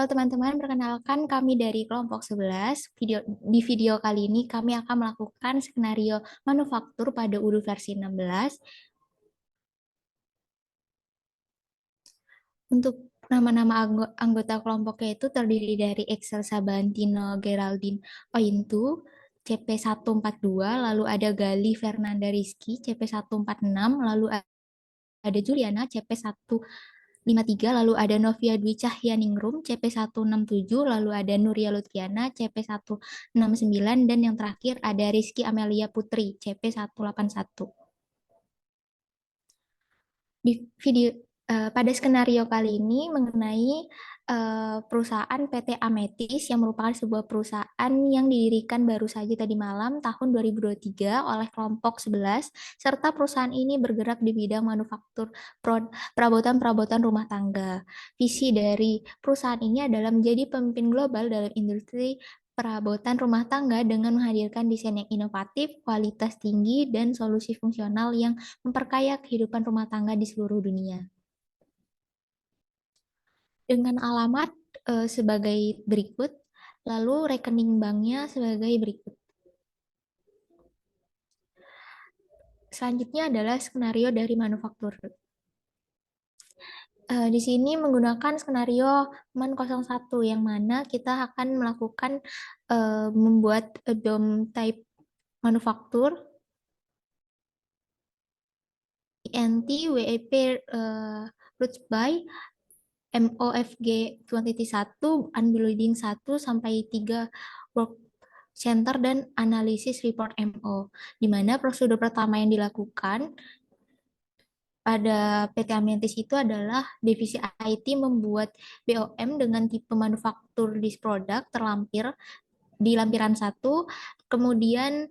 Halo teman-teman, perkenalkan kami dari kelompok 11. Di video kali ini kami akan melakukan skenario manufaktur pada UDU versi 16. Untuk nama-nama anggota kelompoknya itu terdiri dari Excel Sabantino Geraldine Ointu, CP142, lalu ada Gali Fernanda Rizky, CP146, lalu ada Juliana, CP153, lalu ada Novia Dwi Cahyaningrum, CP167, lalu ada Nuria Lutfiana, CP169, dan yang terakhir ada Rizky Amelia Putri, CP181. Pada skenario kali ini mengenai perusahaan PT Ametis yang merupakan sebuah perusahaan yang didirikan baru saja tadi malam tahun 2023 oleh kelompok 11, serta perusahaan ini bergerak di bidang manufaktur perabotan-perabotan rumah tangga. Visi dari perusahaan ini adalah menjadi pemimpin global dalam industri perabotan rumah tangga dengan menghadirkan desain yang inovatif, kualitas tinggi, dan solusi fungsional yang memperkaya kehidupan rumah tangga di seluruh dunia. Dengan alamat sebagai berikut, lalu rekening banknya sebagai berikut. Selanjutnya adalah skenario dari manufaktur. Di sini menggunakan skenario MAN 01 yang mana kita akan melakukan membuat DOM type manufaktur INT WEP roots by MOFG 2.1 unbuilding 1 sampai 3 work center dan analisis report MO, di mana prosedur pertama yang dilakukan pada PT Amiantis itu adalah divisi IT membuat BOM dengan tipe manufaktur list product terlampir di lampiran 1, kemudian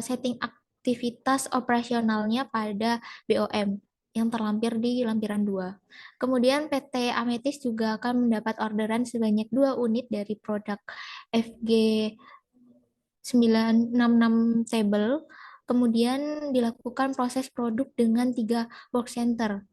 setting aktivitas operasionalnya pada BOM yang terlampir di lampiran 2. Kemudian PT Ametis juga akan mendapat orderan sebanyak 2 unit dari produk FG 966 table. Kemudian dilakukan proses produk dengan 3 work center.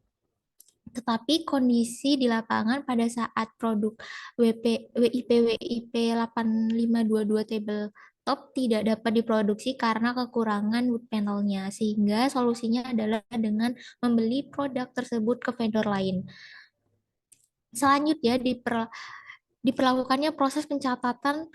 Tetapi kondisi di lapangan pada saat produk WIP 8522 tabletop tidak dapat diproduksi karena kekurangan wood panelnya, sehingga solusinya adalah dengan membeli produk tersebut ke vendor lain. Selanjutnya diperlakukannya proses pencatatan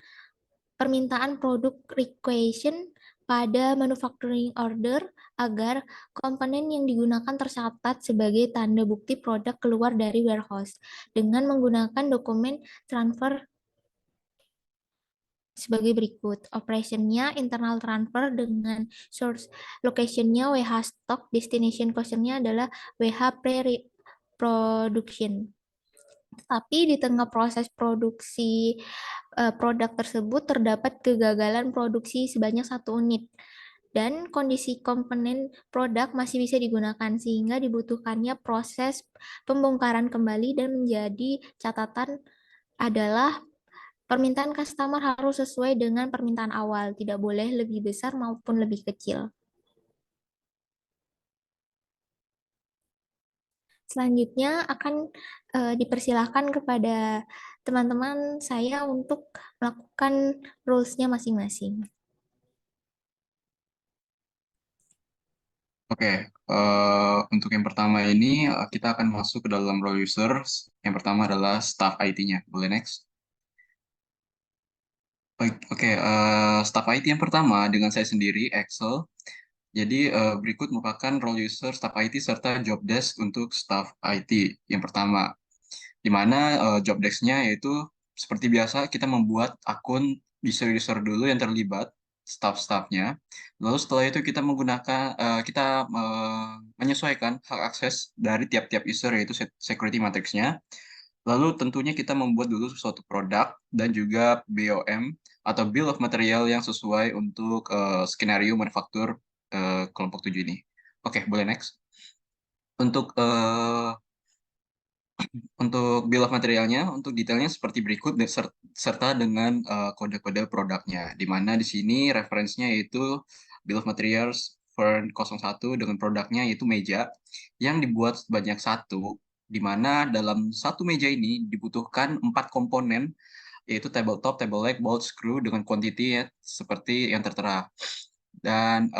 permintaan produk requisition pada manufacturing order agar komponen yang digunakan tercatat sebagai tanda bukti produk keluar dari warehouse dengan menggunakan dokumen transfer sebagai berikut. Operationnya internal transfer dengan source locationnya WH stock, destination cost-nya adalah WH pre-production. Tapi di tengah proses produksi produk tersebut terdapat kegagalan produksi sebanyak 1 unit dan kondisi komponen produk masih bisa digunakan sehingga dibutuhkannya proses pembongkaran kembali dan menjadi catatan adalah permintaan customer harus sesuai dengan permintaan awal, tidak boleh lebih besar maupun lebih kecil. Selanjutnya akan dipersilahkan kepada teman-teman saya untuk melakukan rules-nya masing-masing. Oke, untuk yang pertama ini kita akan masuk ke dalam role users. Yang pertama adalah staff IT-nya. Boleh next? Baik, oke, staff IT yang pertama dengan saya sendiri, Excel. Jadi berikut merupakan role user staff IT serta job desk untuk staff IT yang pertama. Di mana job desk-nya yaitu seperti biasa kita membuat akun user-user dulu yang terlibat, staff-staffnya. Lalu setelah itu kita menggunakan menyesuaikan hak akses dari tiap-tiap user yaitu security matrix-nya. Lalu tentunya kita membuat dulu suatu produk dan juga BOM atau Bill of Material yang sesuai untuk skenario manufaktur kelompok 7 ini. Oke, boleh next. Untuk untuk bill of materialnya, untuk detailnya seperti berikut serta dengan kode-kode produknya, di mana di sini referensinya yaitu bill of materials Fern 01 dengan produknya yaitu meja yang dibuat sebanyak 1 di mana dalam satu meja ini dibutuhkan 4 komponen, yaitu tabletop, table leg, bolt, screw dengan quantity ya, seperti yang tertera. Dan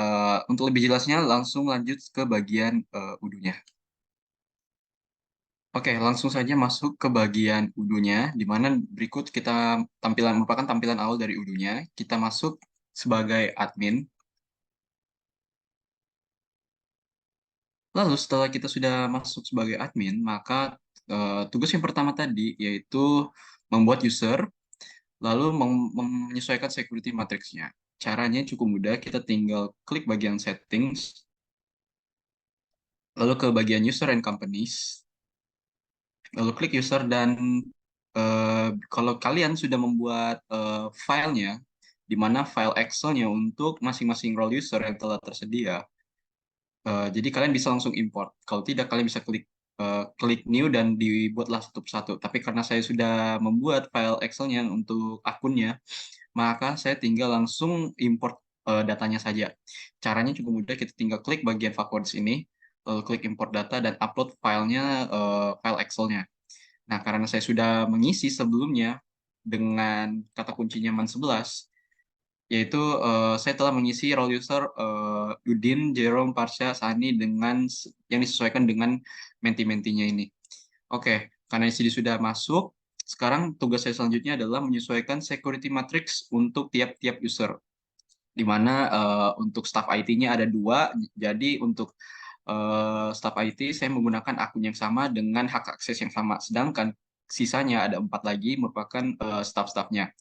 untuk lebih jelasnya langsung lanjut ke bagian udunya. Oke, langsung saja masuk ke bagian udunya, di mana berikut kita merupakan tampilan awal dari udunya. Kita masuk sebagai admin. Lalu setelah kita sudah masuk sebagai admin, maka tugas yang pertama tadi yaitu membuat user, lalu menyesuaikan security matrix-nya. Caranya cukup mudah, kita tinggal klik bagian settings, lalu ke bagian user and companies, lalu klik user dan kalau kalian sudah membuat filenya, di mana file Excel-nya untuk masing-masing role user yang telah tersedia, jadi kalian bisa langsung import. Kalau tidak, kalian bisa klik new dan dibuatlah satu persatu. Tapi karena saya sudah membuat file Excel-nya untuk akunnya, maka saya tinggal langsung import datanya saja. Caranya cukup mudah, kita tinggal klik bagian favorit ini, lalu klik import data dan upload filenya, file Excel-nya. Nah, karena saya sudah mengisi sebelumnya dengan kata kuncinya man11, yaitu saya telah mengisi role user Udin, Jerome, Parsha, Sani yang disesuaikan dengan menti-mentinya ini. Oke, karena di sini sudah masuk, sekarang tugas saya selanjutnya adalah menyesuaikan security matrix untuk tiap-tiap user. Di mana untuk staff IT-nya ada 2, jadi untuk staff IT saya menggunakan akun yang sama dengan hak akses yang sama, sedangkan sisanya ada 4 lagi merupakan staff-staffnya.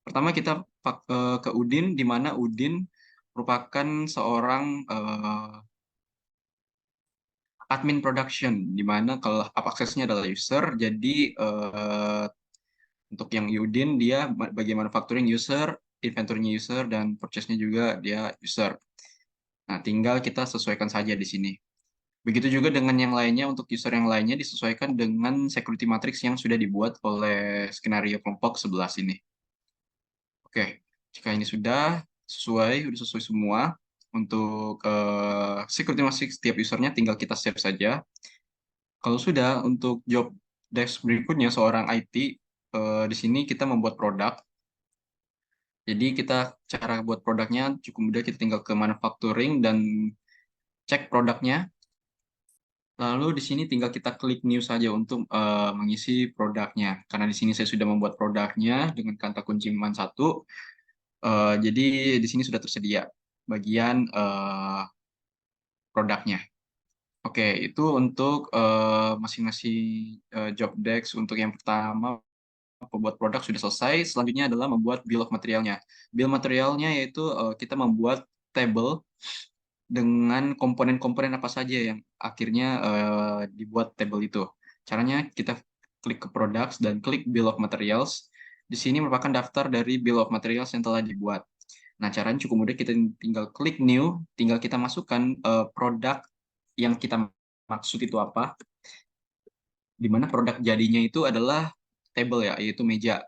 Pertama kita ke Udin, di mana Udin merupakan seorang admin production, di mana kalau aksesnya adalah user, jadi untuk yang Udin dia bagian manufacturing user, inventory-nya user, dan purchase-nya juga dia user. Nah, tinggal kita sesuaikan saja di sini. Begitu juga dengan yang lainnya, untuk user yang lainnya disesuaikan dengan security matrix yang sudah dibuat oleh skenario kelompok 11 ini. Oke, jika ini sudah sesuai semua, untuk security matrix setiap usernya tinggal kita save saja. Kalau sudah, untuk job desk berikutnya seorang IT, di sini kita membuat produk. Jadi cara buat produknya cukup mudah, kita tinggal ke manufacturing dan cek produknya. Lalu di sini tinggal kita klik new saja untuk mengisi produknya. Karena di sini saya sudah membuat produknya dengan kata kunci man1, jadi di sini sudah tersedia bagian produknya. Oke, itu untuk masing-masing job desk. Untuk yang pertama, pembuat produk sudah selesai. Selanjutnya adalah membuat bill of materialnya. Bill materialnya yaitu kita membuat table dengan komponen-komponen apa saja yang akhirnya dibuat table itu. Caranya kita klik ke products dan klik bill of materials. Di sini merupakan daftar dari bill of materials yang telah dibuat. Nah, caranya cukup mudah, kita tinggal klik new, tinggal kita masukkan produk yang kita maksud itu apa, di mana produk jadinya itu adalah table ya, yaitu meja.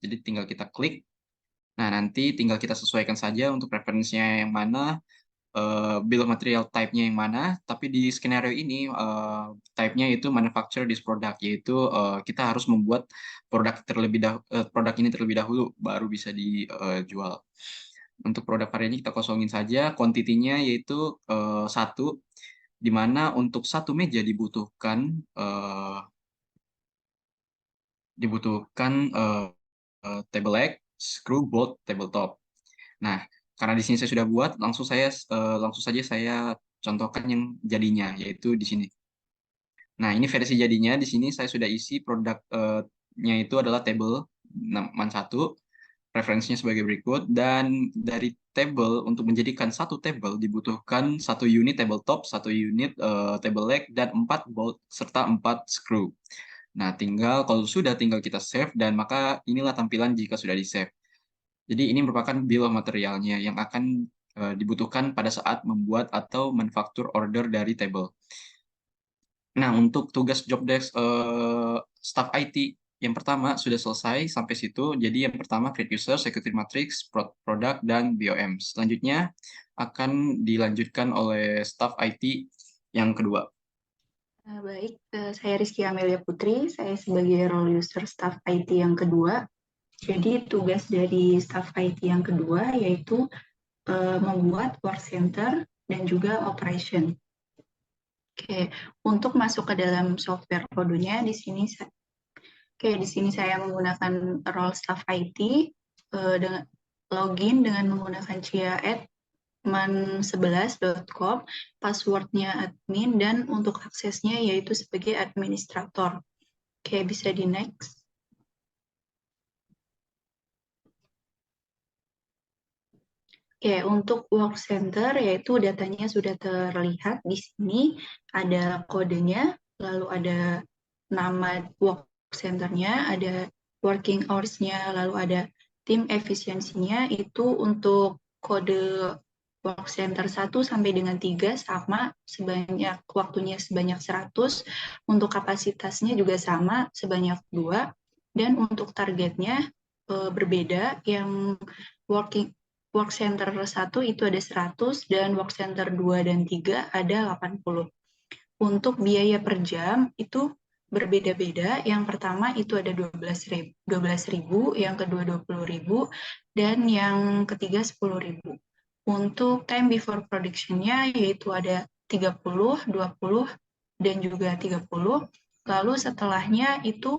Jadi tinggal kita klik. Nah, nanti tinggal kita sesuaikan saja untuk referensinya yang mana, bill of material type-nya yang mana, tapi di skenario ini type-nya itu manufacture this product, yaitu kita harus membuat produk ini terlebih dahulu baru bisa dijual. Untuk produk variannya kita kosongin saja, quantity-nya yaitu 1, di mana untuk satu meja dibutuhkan table leg, screw, bolt, tabletop. Nah, karena di sini saya sudah buat, langsung saja saya contohkan yang jadinya, yaitu di sini. Nah, ini versi jadinya. Di sini saya sudah isi produknya itu adalah table man1, referensinya sebagai berikut, dan dari table, untuk menjadikan satu table dibutuhkan satu unit tabletop, satu unit table leg, dan 4 bolt serta 4 screw. Nah, kalau sudah, tinggal kita save, dan maka inilah tampilan jika sudah di save. Jadi ini merupakan bill of materialnya yang akan dibutuhkan pada saat membuat atau manufaktur order dari table. Nah, untuk tugas job desk staff IT yang pertama sudah selesai sampai situ. Jadi yang pertama create user, security matrix, product, dan BOM. Selanjutnya akan dilanjutkan oleh staff IT yang kedua. Baik, saya Rizky Amelia Putri, saya sebagai role user staff IT yang kedua. Jadi tugas dari staff IT yang kedua yaitu membuat work center dan juga operation. Oke, untuk masuk ke dalam software kodenya di sini saya menggunakan role staff IT dengan login dengan menggunakan man11.com, passwordnya admin, dan untuk aksesnya yaitu sebagai administrator. Oke, bisa di next. Oke, untuk work center yaitu datanya sudah terlihat di sini, ada kodenya, lalu ada nama work centernya, ada working hours-nya, lalu ada tim efisiensinya. Itu untuk kode work center 1 sampai dengan 3 sama, sebanyak waktunya sebanyak 100, untuk kapasitasnya juga sama sebanyak 2, dan untuk targetnya berbeda. Yang work center 1 itu ada 100 dan work center 2 dan 3 ada 80. Untuk biaya per jam itu berbeda-beda. Yang pertama itu ada 12.000, yang kedua 20.000, dan yang ketiga 10.000. Untuk time before production-nya yaitu ada 30, 20, dan juga 30. Lalu setelahnya itu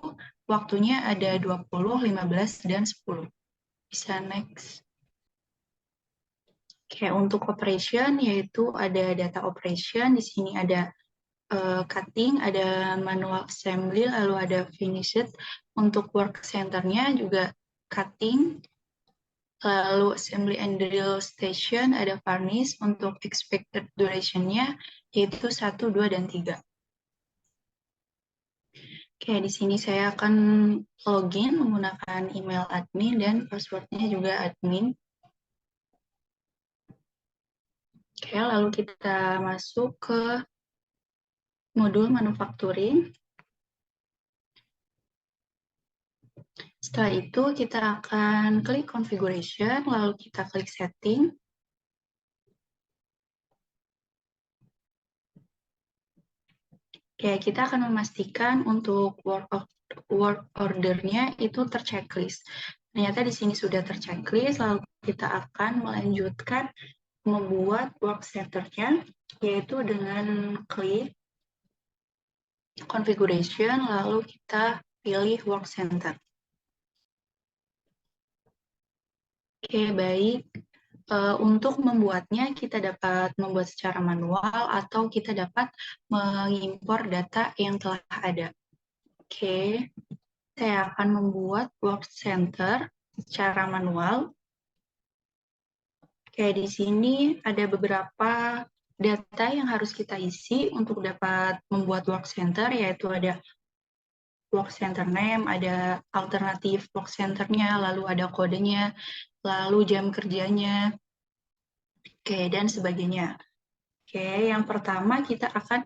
waktunya ada 20, 15, dan 10. Bisa next. Oke, untuk operation yaitu ada data operation. Di sini ada cutting, ada manual assembly, lalu ada finished. Untuk work center-nya juga cutting, lalu assembly and drill station, ada varnish. Untuk expected duration-nya yaitu 1, 2, dan 3. Oke, di sini saya akan login menggunakan email admin dan passwordnya juga admin. Oke, lalu kita masuk ke modul manufacturing. Setelah itu kita akan klik configuration, lalu kita klik setting. Oke, kita akan memastikan untuk work order-nya itu terchecklist. Ternyata di sini sudah terchecklist, lalu kita akan melanjutkan membuat work center-nya, yaitu dengan klik configuration, lalu kita pilih work center. Oke, baik. Untuk membuatnya, kita dapat membuat secara manual atau kita dapat mengimpor data yang telah ada. Oke, saya akan membuat work center secara manual. Oke, di sini ada beberapa data yang harus kita isi untuk dapat membuat work center, yaitu ada work center name, ada alternatif work centernya, lalu ada kodenya, lalu jam kerjanya, oke, dan sebagainya. Oke, yang pertama kita akan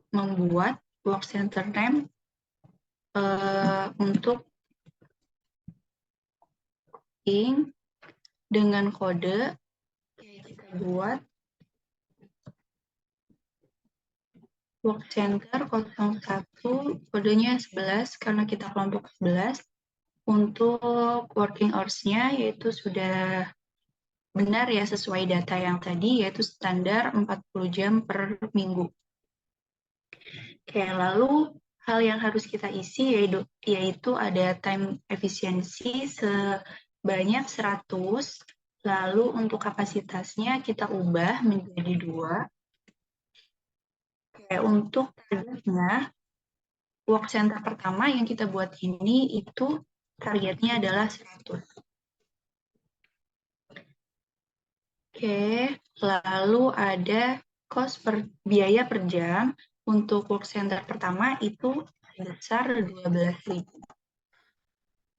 membuat work center name untuk dengan kode. Oke, kita buat work center 01, kodenya 11 karena kita kelompok 11. Untuk working hours-nya yaitu sudah benar ya, sesuai data yang tadi, yaitu standar 40 jam per minggu. Oke, lalu hal yang harus kita isi yaitu ada time efisiensi sebanyak 100, lalu untuk kapasitasnya kita ubah menjadi 2. Oke, untuk targetnya, work center pertama yang kita buat ini itu targetnya adalah 100. Oke, lalu ada biaya per jam. Untuk work center pertama itu sebesar 12.000.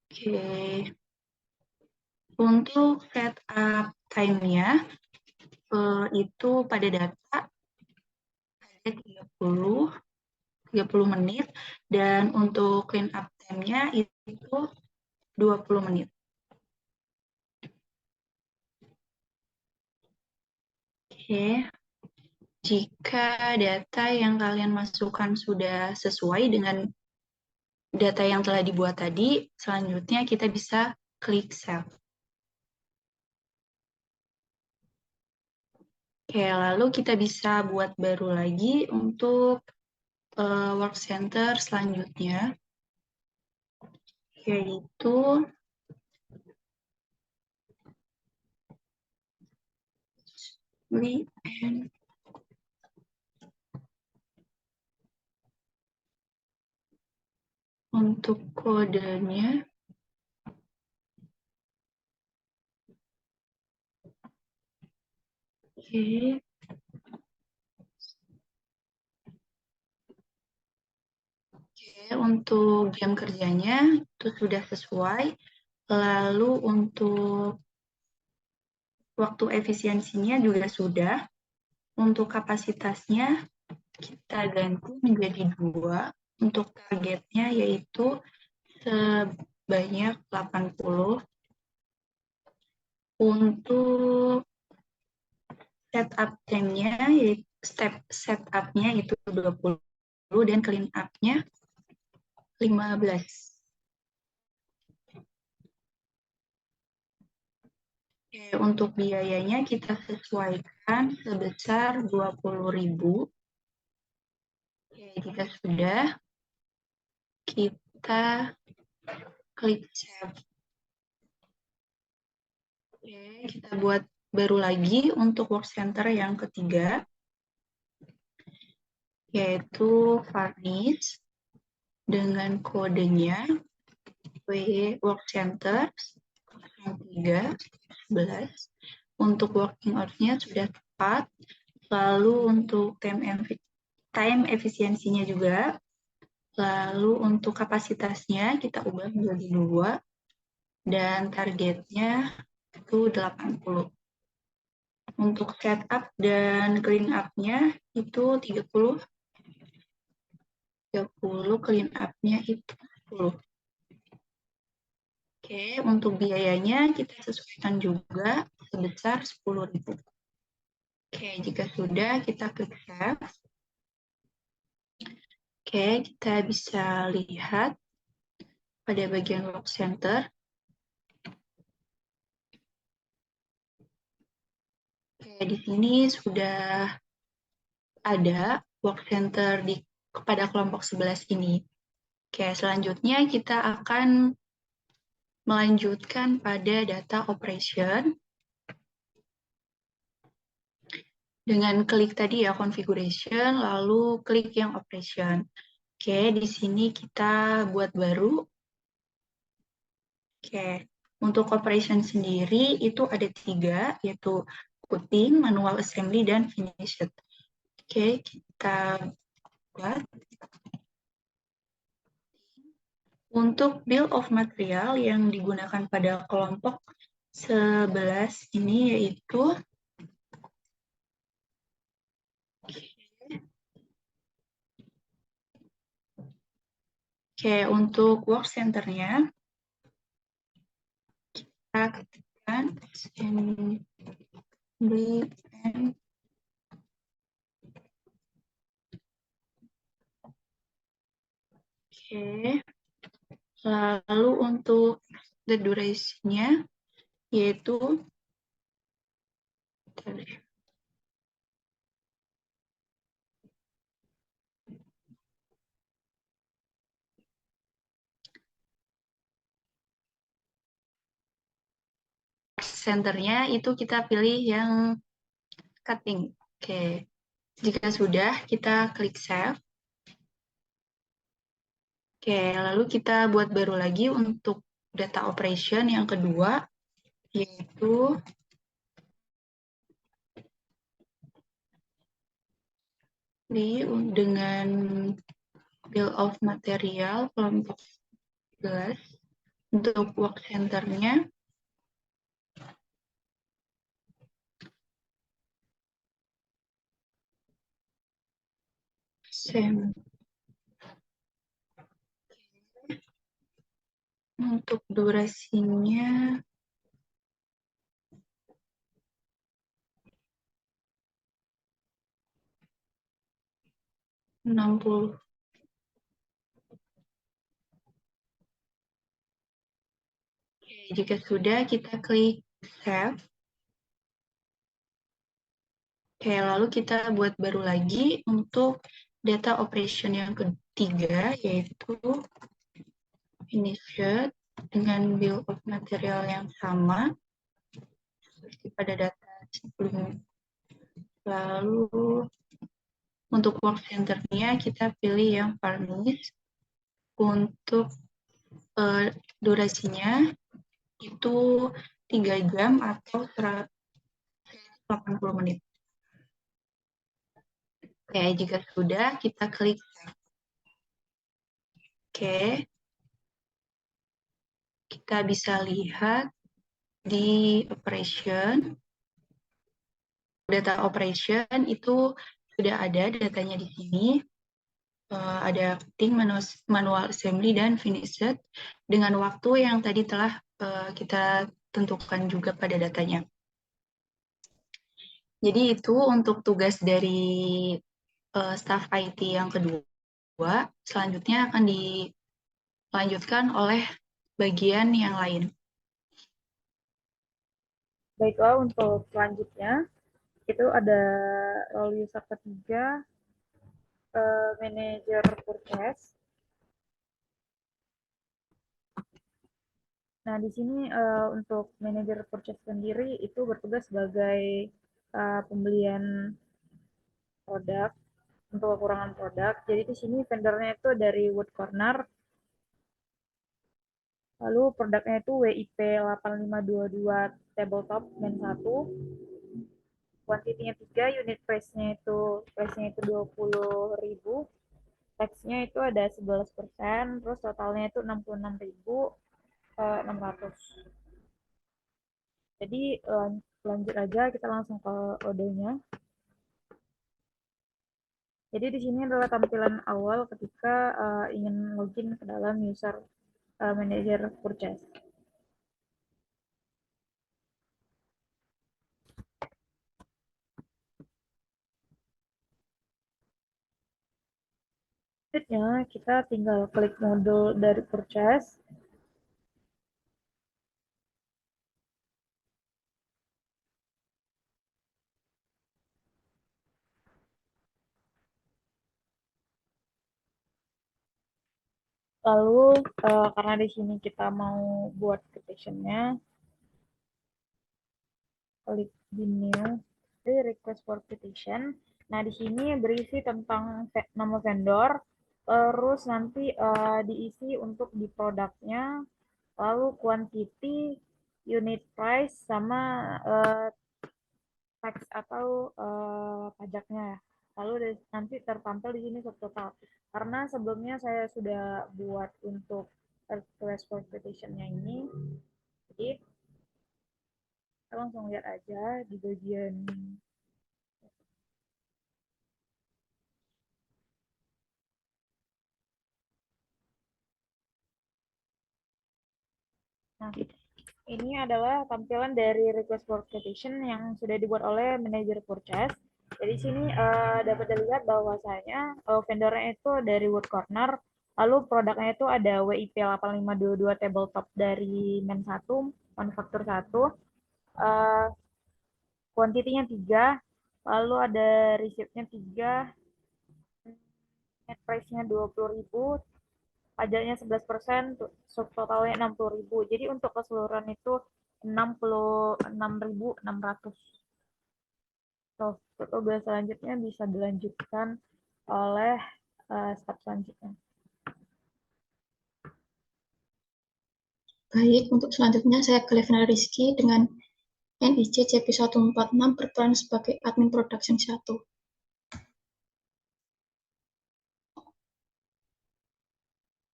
Oke, untuk setup time-nya itu pada data ada 30 menit, dan untuk clean up time-nya itu 20 menit. Oke, Jika data yang kalian masukkan sudah sesuai dengan data yang telah dibuat tadi, selanjutnya kita bisa klik Save. Oke, lalu kita bisa buat baru lagi untuk work center selanjutnya, yaitu and untuk kodenya. Oke. Oke, untuk jam kerjanya itu sudah sesuai. Lalu untuk waktu efisiensinya juga sudah. Untuk kapasitasnya kita ganti menjadi 2. Untuk targetnya yaitu sebanyak 80. Untuk setup time-nya, step setup-nya itu 20 dan clean up-nya 15. Oke, untuk biayanya kita sesuaikan sebesar 20.000. Oke, jika sudah, kita klik save. Oke, kita buat baru lagi untuk work center yang ketiga, yaitu Farnish dengan kodenya work center 311. Untuk working hours-nya sudah tepat. Lalu untuk time efisiensinya juga. Lalu untuk kapasitasnya kita ubah menjadi 2. Dan targetnya itu 80. Untuk setup dan clean up-nya itu 30. 30, clean up-nya itu 10. Oke, untuk biayanya kita sesuaikan juga sebesar 10.000. Oke, jika sudah kita klik save. Oke, kita bisa lihat pada bagian work center. Oke, di sini sudah ada work center kepada kelompok 11 ini. Oke, selanjutnya kita akan melanjutkan pada data operation. Dengan klik tadi ya, configuration, lalu klik yang operation. Oke, di sini kita buat baru. Oke, untuk operation sendiri itu ada 3, yaitu cutting, manual assembly, dan finished. Oke, kita buat. Untuk bill of material yang digunakan pada kelompok 11 ini yaitu untuk work center-nya kita ketikkan assembly and lalu untuk the duration-nya yaitu centernya itu kita pilih yang cutting. Oke, jika sudah kita klik save. Oke, lalu kita buat baru lagi untuk data operation yang kedua, yaitu dengan bill of material kelompok 11 untuk work center-nya. Untuk durasinya 60. Oke, jika sudah, kita klik Save. Oke, lalu kita buat baru lagi untuk data operation yang ketiga, yaitu initiate dengan bill of material yang sama seperti pada data sebelumnya. Lalu untuk work center-nya kita pilih yang furnished. Untuk durasinya itu 3 jam atau 180 menit. Oke, jika sudah, kita klik Save. Oke, kita bisa lihat di operation, data operation itu sudah ada datanya di sini. Ada cutting, manual assembly, dan finished dengan waktu yang tadi telah kita tentukan juga pada datanya. Jadi itu untuk tugas dari staff IT yang kedua. Selanjutnya akan dilanjutkan oleh bagian yang lain. Baiklah, untuk selanjutnya itu ada role user ketiga, manager purchase. Nah, di sini untuk manager purchase sendiri itu bertugas sebagai pembelian produk untuk kekurangan produk. Jadi di sini vendornya itu dari Wood Corner. Lalu produknya itu WIP 8522 tabletop main 1. Kuantitinya 3, unit price-nya itu 20.000. Tax-nya itu ada 11%, terus totalnya itu 66.600. Jadi lanjut aja, kita langsung ke OD-nya. Jadi di sini adalah tampilan awal ketika ingin login ke dalam user manager purchase. Selanjutnya kita tinggal klik modul dari purchase. Lalu karena di sini kita mau buat quotation-nya, klik di new, di request for quotation. Nah, di sini berisi tentang nama vendor, terus nanti diisi untuk di produknya, lalu quantity, unit price, sama tax atau pajaknya. Lalu nanti tertampil di sini subtotal. Karena sebelumnya saya sudah buat untuk request for quotation-nya ini, jadi kita langsung lihat aja di bagian nah, ini adalah tampilan dari request for quotation yang sudah dibuat oleh manager purchase. Jadi sini dapat dilihat bahwasanya vendornya itu dari Wood Corner, lalu produknya itu ada WIP 8522 tabletop dari men 1, manufaktur 1, kuantitinya 3, lalu ada receipt-nya 3, net price-nya 20.000, pajaknya 11%, subtotalnya 60.000. Jadi untuk keseluruhan itu 66.600. So, tugas selanjutnya bisa dilanjutkan oleh step selanjutnya. Baik, untuk selanjutnya saya Clevena Rizky dengan NIC CP146 berperan sebagai admin production 1.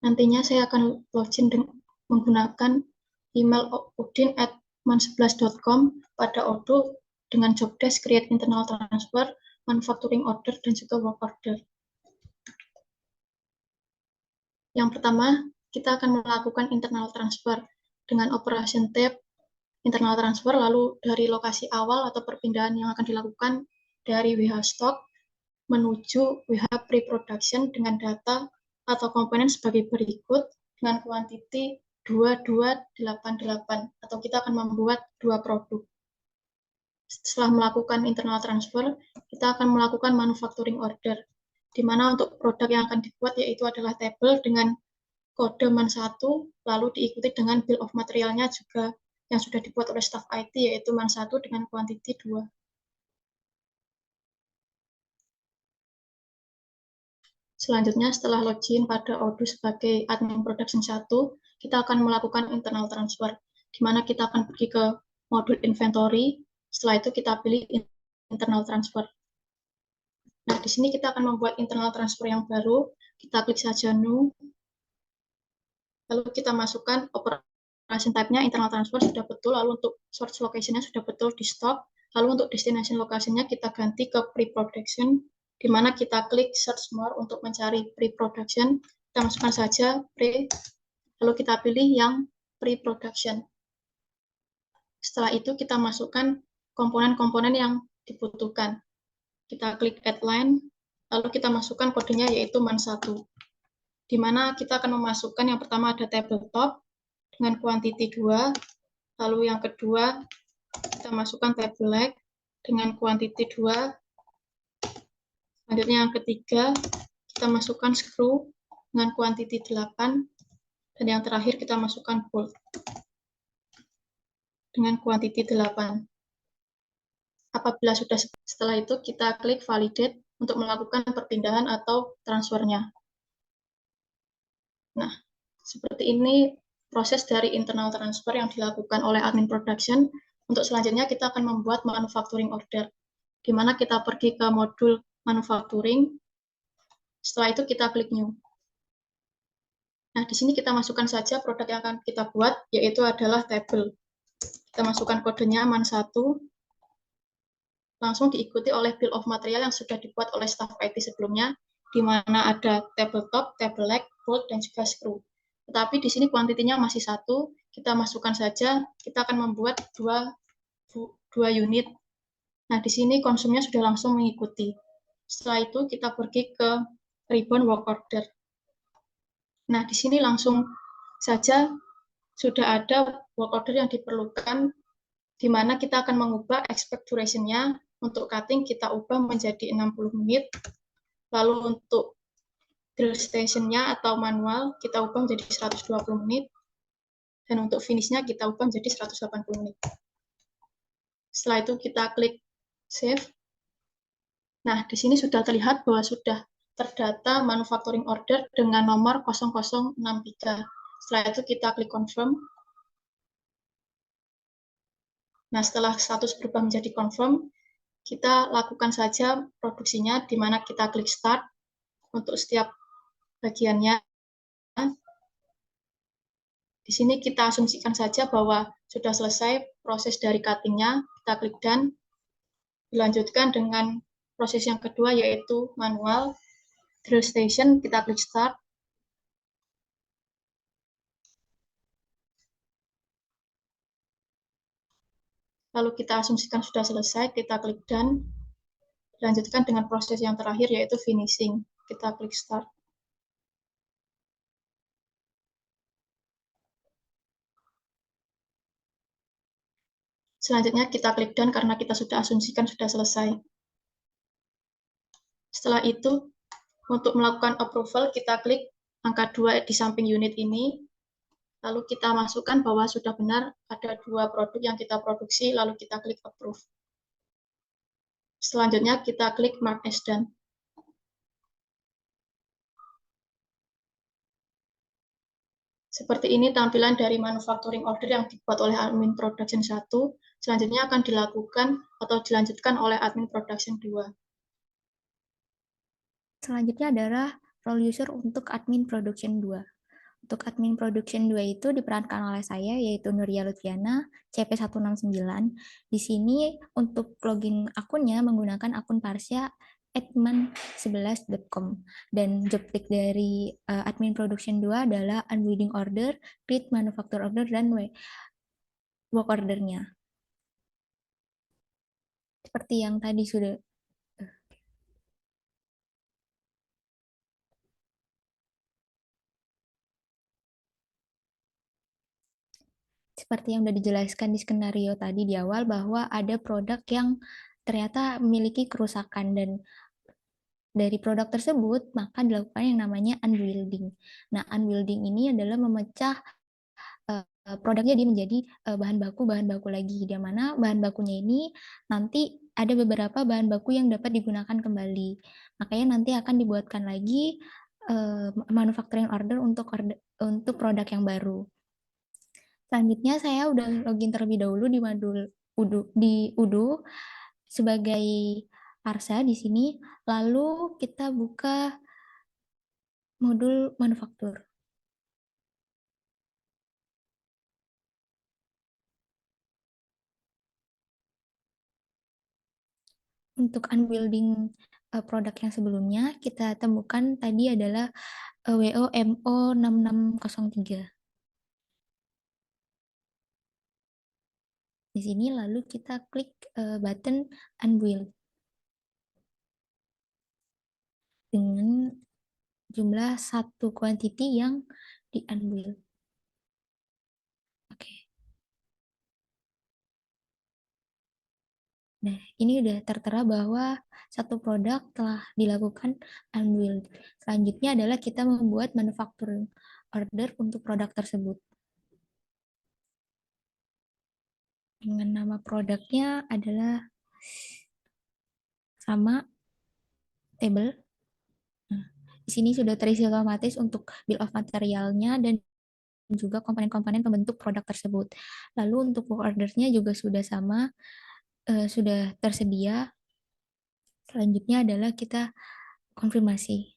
Nantinya saya akan login menggunakan email udin@man11.com pada order dengan job desk create internal transfer, manufacturing order, dan juga work order. Yang pertama, kita akan melakukan internal transfer dengan operation tab internal transfer, lalu dari lokasi awal atau perpindahan yang akan dilakukan dari warehouse stock menuju WH pre-production dengan data atau komponen sebagai berikut dengan kuantiti 2288 atau kita akan membuat 2 produk. Setelah melakukan internal transfer, kita akan melakukan manufacturing order, di mana untuk produk yang akan dibuat yaitu adalah tabel dengan kode MAN1, lalu diikuti dengan bill of materialnya juga yang sudah dibuat oleh staff IT yaitu MAN1 dengan kuantiti 2. Selanjutnya, setelah login pada Odoo sebagai admin production 1, kita akan melakukan internal transfer, di mana kita akan pergi ke modul inventory, setelah itu kita pilih internal transfer. Nah, di sini kita akan membuat internal transfer yang baru, kita klik saja new, lalu kita masukkan operation type-nya internal transfer sudah betul, lalu untuk source location-nya sudah betul di stop, lalu untuk destination location-nya kita ganti ke pre-production, di mana kita klik search more untuk mencari pre-production, kita masukkan saja pre, lalu kita pilih yang pre-production. Setelah itu kita masukkan komponen-komponen yang dibutuhkan. Kita klik add line, lalu kita masukkan kodenya yaitu MAN1, di mana kita akan memasukkan yang pertama ada tabletop dengan kuantiti 2, lalu yang kedua kita masukkan table leg dengan kuantiti 2, selanjutnya yang ketiga kita masukkan screw dengan kuantiti 8, dan yang terakhir kita masukkan bolt dengan kuantiti 8. Apabila sudah setelah itu kita klik validate untuk melakukan perpindahan atau transfernya. Nah, seperti ini proses dari internal transfer yang dilakukan oleh admin production. Untuk selanjutnya kita akan membuat manufacturing order, di mana kita pergi ke modul manufacturing. Setelah itu kita klik new. Nah, di sini kita masukkan saja produk yang akan kita buat, yaitu adalah table. Kita masukkan kodenya MAN1, langsung diikuti oleh bill of material yang sudah dibuat oleh staff IT sebelumnya, di mana ada tabletop, table leg, bolt, dan juga screw. Tetapi di sini kuantitinya masih 1, kita masukkan saja, kita akan membuat 2 unit. Nah, di sini konsumnya sudah langsung mengikuti. Setelah itu kita pergi ke ribbon work order. Nah, di sini langsung saja sudah ada work order yang diperlukan, di mana kita akan mengubah expect duration-nya. Untuk cutting kita ubah menjadi 60 menit, lalu untuk drill station-nya atau manual kita ubah menjadi 120 menit, dan untuk finish-nya kita ubah menjadi 180 menit. Setelah itu kita klik save. Nah, di sini sudah terlihat bahwa sudah terdata manufacturing order dengan nomor 0063. Setelah itu kita klik confirm. Nah, setelah status berubah menjadi confirm, kita lakukan saja produksinya, di mana kita klik start untuk setiap bagiannya. Di sini kita asumsikan saja bahwa sudah selesai proses dari cutting-nya, kita klik done. Dilanjutkan dengan proses yang kedua yaitu manual. Drill station, kita klik start. Lalu kita asumsikan sudah selesai, kita klik done. Dilanjutkan dengan proses yang terakhir yaitu finishing. Kita klik start. Selanjutnya kita klik done karena kita sudah asumsikan sudah selesai. Setelah itu, untuk melakukan approval, kita klik angka 2 di samping unit ini. Lalu kita masukkan bahwa sudah benar ada 2 produk yang kita produksi, lalu kita klik approve. Selanjutnya kita klik mark as done. Seperti ini tampilan dari manufacturing order yang dibuat oleh admin production 1. Selanjutnya akan dilakukan atau dilanjutkan oleh admin production 2. Selanjutnya adalah role user untuk admin production 2. Untuk admin production 2 itu diperankan oleh saya, yaitu Nuria Lutfiana, CP169. Di sini untuk login akunnya menggunakan akun Parsya admin11.com. Dan job tick dari admin production 2 adalah unwinding order, create manufacture order, dan work ordernya. Seperti yang tadi sudah seperti yang sudah dijelaskan di skenario tadi di awal bahwa ada produk yang ternyata memiliki kerusakan dan dari produk tersebut maka dilakukan yang namanya unwielding. Nah, unwielding ini adalah memecah produknya dia menjadi bahan baku lagi, di mana bahan bakunya ini nanti ada beberapa bahan baku yang dapat digunakan kembali. Makanya nanti akan dibuatkan lagi manufacturing order untuk produk yang baru. Selanjutnya saya udah login terlebih dahulu di modul UDU sebagai ARSA di sini. Lalu kita buka modul manufaktur. Untuk unwielding produk yang sebelumnya kita temukan tadi adalah WOMO 6603. Di sini lalu kita klik button unwield dengan jumlah satu quantity yang di unwield. Oke. Nah, ini udah tertera bahwa satu produk telah dilakukan unwield. Selanjutnya adalah kita membuat manufacturing order untuk produk tersebut. Dengan nama produknya adalah sama table. Nah, di sini sudah terisi otomatis untuk bill of materialnya dan juga komponen-komponen pembentuk produk tersebut. Lalu untuk work ordernya juga sudah sama, sudah tersedia. Selanjutnya adalah kita konfirmasi.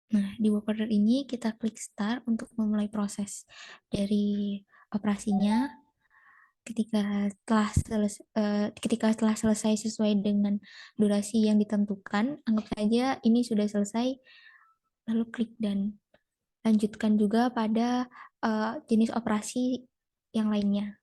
Nah, di work order ini kita klik start untuk memulai proses dari operasinya. Ketika telah selesai sesuai dengan durasi yang ditentukan, anggap saja ini sudah selesai, lalu klik dan lanjutkan juga pada jenis operasi yang lainnya.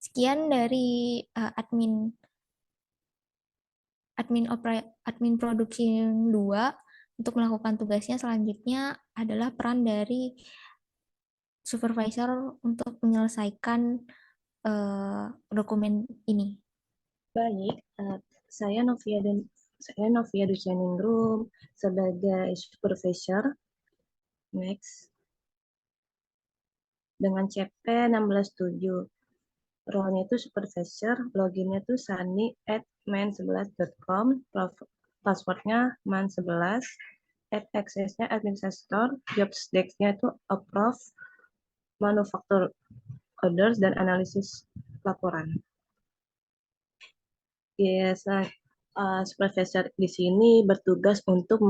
Sekian dari admin produksi yang 2. Untuk melakukan tugasnya selanjutnya adalah peran dari supervisor untuk menyelesaikan dokumen ini. Baik, saya Novia Duceningrum sebagai supervisor. Next. Dengan CP 167. Role-nya itu supervisor, loginnya itu sunny@man11.com, passwordnya man11, access-nya administrator, jobs desk-nya itu approve, manufacture orders, dan analisis laporan. Yes, supervisor di sini bertugas untuk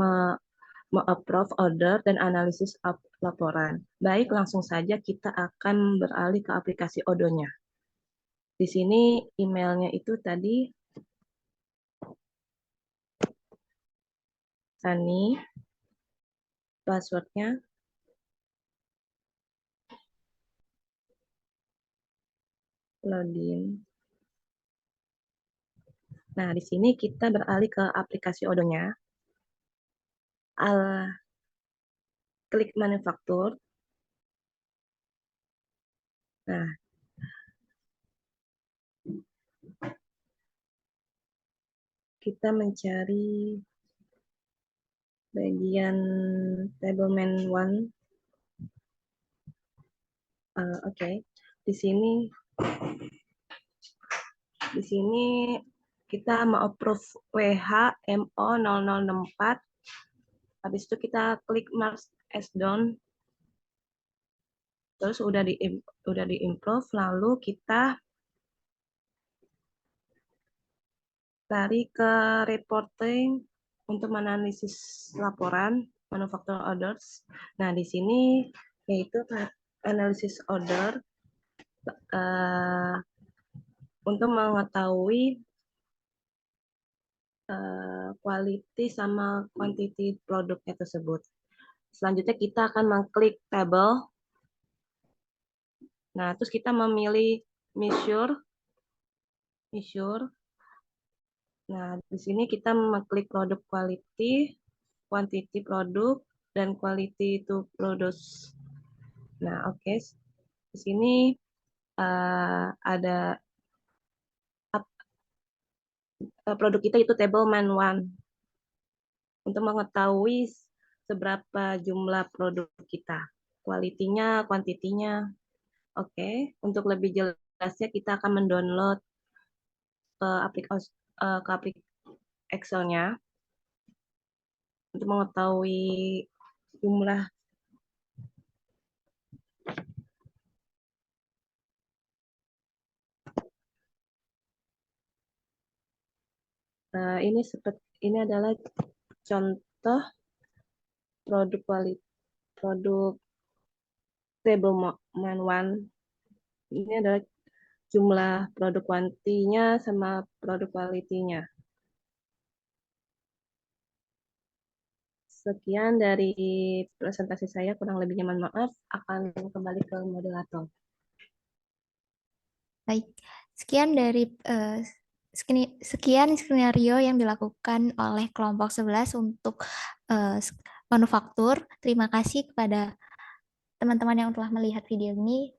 approve order dan analisis laporan. Baik, langsung saja kita akan beralih ke aplikasi Odo-nya. Di sini emailnya itu tadi Sunny, passwordnya login. Nah, di sini kita beralih ke aplikasi Odo-nya. Klik manufaktur. Nah, kita mencari bagian table man 1. Oke. Di sini kita mau approve WHMO 0064. Habis itu kita klik mark as done. Terus udah di improve, lalu kita tarik ke reporting untuk menganalisis laporan manufacturer orders. Nah, di sini yaitu analisis order untuk mengetahui quality sama quantity produknya tersebut. Selanjutnya kita akan mengklik table. Nah, terus kita memilih measure. Nah, di sini kita mengklik produk quality, quantity produk, dan quality to produce. Nah, oke. Di sini ada produk kita itu table man 1. Untuk mengetahui seberapa jumlah produk kita, kualitinya, kuantitinya. Oke, untuk lebih jelasnya kita akan mendownload ke aplikasi Excel-nya untuk mengetahui jumlah. Ini adalah contoh produk table man 1. Ini adalah jumlah produk kuantinya sama produk kualitinya. Sekian dari presentasi saya, kurang lebihnya mohon maaf, akan kembali ke moderator. Baik, sekian dari sekian skenario yang dilakukan oleh kelompok 11 untuk manufaktur. Terima kasih kepada teman-teman yang telah melihat video ini.